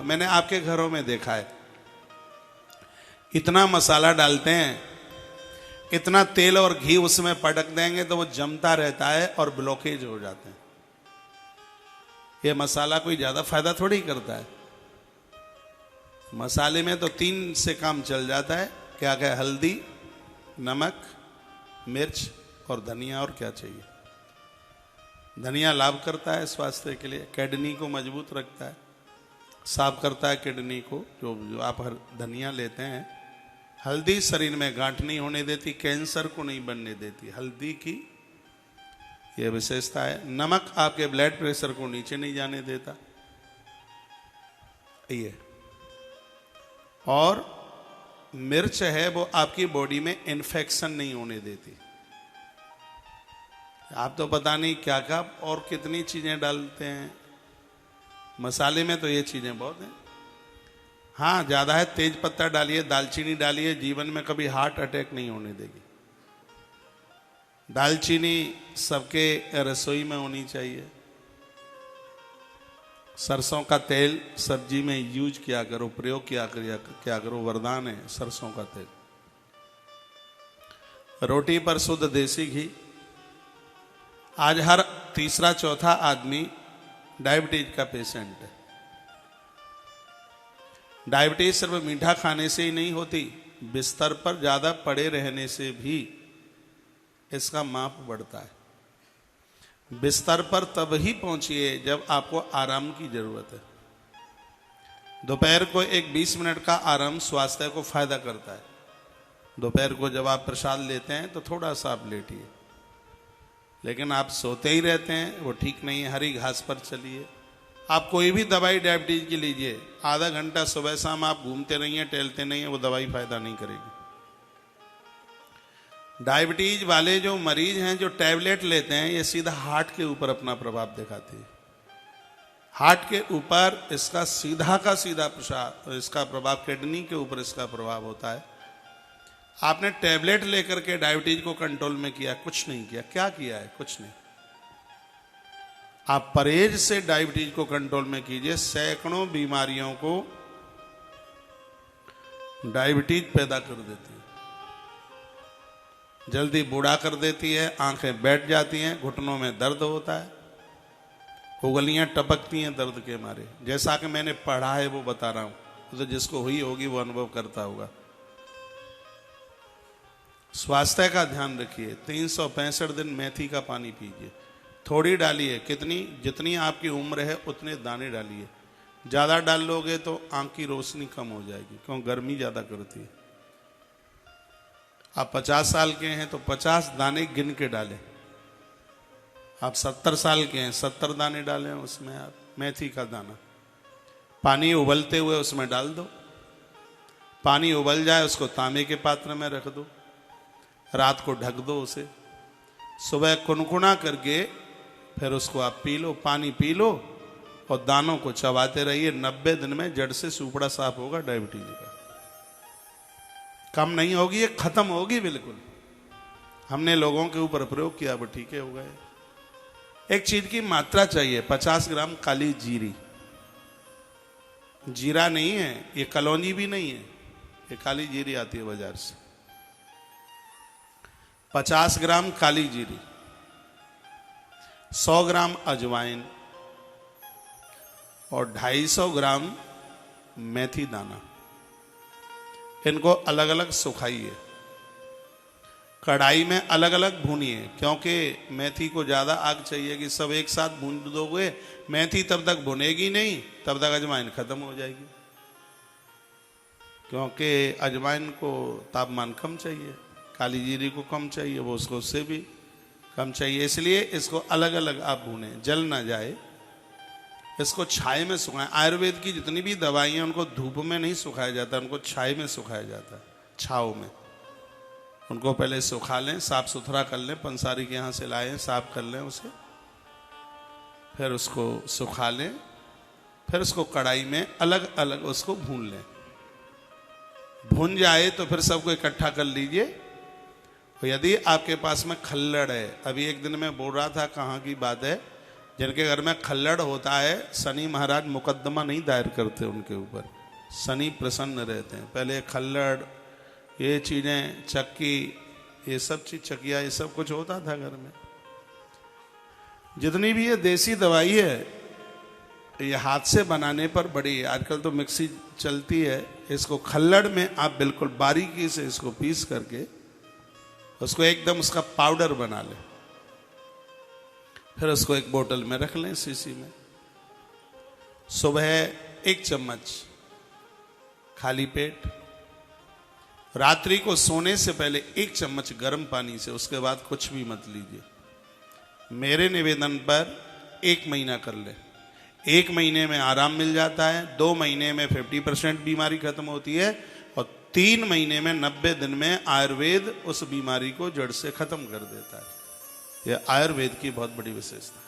मैंने आपके घरों में देखा है, इतना मसाला डालते हैं, इतना तेल और घी उसमें पटक देंगे तो वो जमता रहता है और ब्लॉकेज हो जाते हैं। ये मसाला कोई ज्यादा फायदा थोड़ी करता है। मसाले में तो 3 से काम चल जाता है। क्या क्या? हल्दी, नमक, मिर्च और धनिया। और क्या चाहिए? धनिया लाभ करता है स्वास्थ्य के लिए, किडनी को मजबूत रखता है, साफ करता है किडनी को। जो आप हर धनिया लेते हैं, हल्दी शरीर में गांठ नहीं होने देती, कैंसर को नहीं बनने देती, हल्दी की यह विशेषता है। नमक आपके ब्लड प्रेशर को नीचे नहीं जाने देता ये। और मिर्च है वो आपकी बॉडी में इन्फेक्शन नहीं होने देती। आप तो पता नहीं क्या क्या और कितनी चीजें डालते हैं मसाले में, तो ये चीजें बहुत हैं। हाँ, ज्यादा है तेज पत्ता डालिए, दालचीनी डालिए, जीवन में कभी हार्ट अटैक नहीं होने देगी। दालचीनी सबके रसोई में होनी चाहिए। सरसों का तेल सब्जी में यूज किया करो, प्रयोग क्या करो, वरदान है सरसों का तेल। रोटी पर शुद्ध देसी घी। आज हर तीसरा चौथा आदमी डायबिटीज का पेशेंट है। डायबिटीज सिर्फ मीठा खाने से ही नहीं होती, बिस्तर पर ज्यादा पड़े रहने से भी इसका माप बढ़ता है। बिस्तर पर तब ही पहुंचिए जब आपको आराम की जरूरत है। दोपहर को एक 20 मिनट का आराम स्वास्थ्य को फायदा करता है। दोपहर को जब आप प्रसाद लेते हैं तो थोड़ा सा आप लेटिए, लेकिन आप सोते ही रहते हैं, वो ठीक नहीं है। हरी घास पर चलिए। आप कोई भी दवाई डायबिटीज की लीजिए, आधा घंटा सुबह शाम आप घूमते नहीं हैं, टहलते नहीं हैं, वो दवाई फायदा नहीं करेगी। डायबिटीज वाले जो मरीज हैं जो टैबलेट लेते हैं, ये सीधा हार्ट के ऊपर अपना प्रभाव दिखाती है। हार्ट के ऊपर इसका सीधा का सीधा इसका प्रभाव, किडनी के ऊपर इसका प्रभाव होता है। आपने टैबलेट लेकर के डायबिटीज को कंट्रोल में किया? कुछ नहीं किया। क्या किया है? कुछ नहीं। आप परहेज से डायबिटीज को कंट्रोल में कीजिए। सैकड़ों बीमारियों को डायबिटीज पैदा कर देती है, जल्दी बूढ़ा कर देती है, आंखें बैठ जाती हैं, घुटनों में दर्द होता है, उंगलियां टपकती हैं दर्द के मारे। जैसा कि मैंने पढ़ा है वो बता रहा हूं, तो जिसको हुई होगी वो अनुभव करता होगा। स्वास्थ्य का ध्यान रखिए। 365 दिन मेथी का पानी पीजिए। थोड़ी डालिए, कितनी? जितनी आपकी उम्र है उतने दाने डालिए। ज्यादा डाल लोगे तो आंख की रोशनी कम हो जाएगी, क्यों? गर्मी ज्यादा करती है। आप 50 साल के हैं तो 50 दाने गिन के डालें। आप 70 साल के हैं, 70 दाने डालें उसमें आप मेथी का दाना। पानी उबलते हुए उसमें डाल दो। पानी उबल जाए उसको तांबे के पात्र में रख दो, रात को ढक दो उसे। सुबह कुनकुना करके फिर उसको आप पी लो, पानी पी लो और दानों को चबाते रहिए। 90 दिन में जड़ से सूपड़ा साफ होगा डायबिटीज का। कम नहीं होगी, ये खत्म होगी बिल्कुल। हमने लोगों के ऊपर प्रयोग किया, वो ठीक है हो गए। एक चीज की मात्रा चाहिए, 50 ग्राम काली जीरी। जीरा नहीं है ये, कलौंजी भी नहीं है, ये काली जीरी आती है बाजार से। 50 ग्राम काली जीरी, 100 ग्राम अजवाइन और 250 ग्राम मेथी दाना। इनको अलग अलग सुखाइए, कढ़ाई में अलग अलग भूनिए, क्योंकि मेथी को ज्यादा आग चाहिए कि सब एक साथ भून दोगे, मेथी तब तक भुनेगी नहीं, तब तक अजवाइन खत्म हो जाएगी, क्योंकि अजवाइन को तापमान कम चाहिए, काली जीरी को कम चाहिए, वो उसको उससे भी कम चाहिए। इसलिए इसको अलग अलग आप भूने, जल ना जाए। इसको छाए में सुखाएं। आयुर्वेद की जितनी भी दवाइयाँ उनको धूप में नहीं सुखाया जाता, उनको छाए में सुखाया जाता है, छाव में। उनको पहले सुखा लें, साफ सुथरा कर लें, पंसारी के यहाँ से लाएं, साफ कर लें उसे, फिर उसको सुखा लें, फिर उसको कढ़ाई में अलग अलग उसको भून लें। भून जाए तो फिर सबको इकट्ठा कर लीजिए। तो यदि आपके पास में खल्लड़ है, अभी एक दिन मैं बोल रहा था, कहाँ की बात है, जिनके घर में खल्लड़ होता है, शनि महाराज मुकदमा नहीं दायर करते उनके ऊपर, शनि प्रसन्न रहते हैं। पहले खल्लड़, ये चीज़ें, चक्की, ये सब चीज, चकिया, ये सब कुछ होता था घर में। जितनी भी ये देसी दवाई है ये हाथ से बनाने पर बड़ी, आजकल तो मिक्सी चलती है, इसको खल्लड़ में आप बिल्कुल बारीकी से इसको पीस करके उसको एकदम उसका पाउडर बना लें, फिर उसको एक बोतल में रख लें शीशी में। सुबह 1 चम्मच खाली पेट, रात्रि को सोने से पहले 1 चम्मच गर्म पानी से, उसके बाद कुछ भी मत लीजिए। मेरे निवेदन पर 1 महीना कर ले। 1 महीने में आराम मिल जाता है, 2 महीने में 50% बीमारी खत्म होती है, और 3 महीने में 90 दिन में आयुर्वेद उस बीमारी को जड़ से खत्म कर देता है। यह आयुर्वेद की बहुत बड़ी विशेषता है।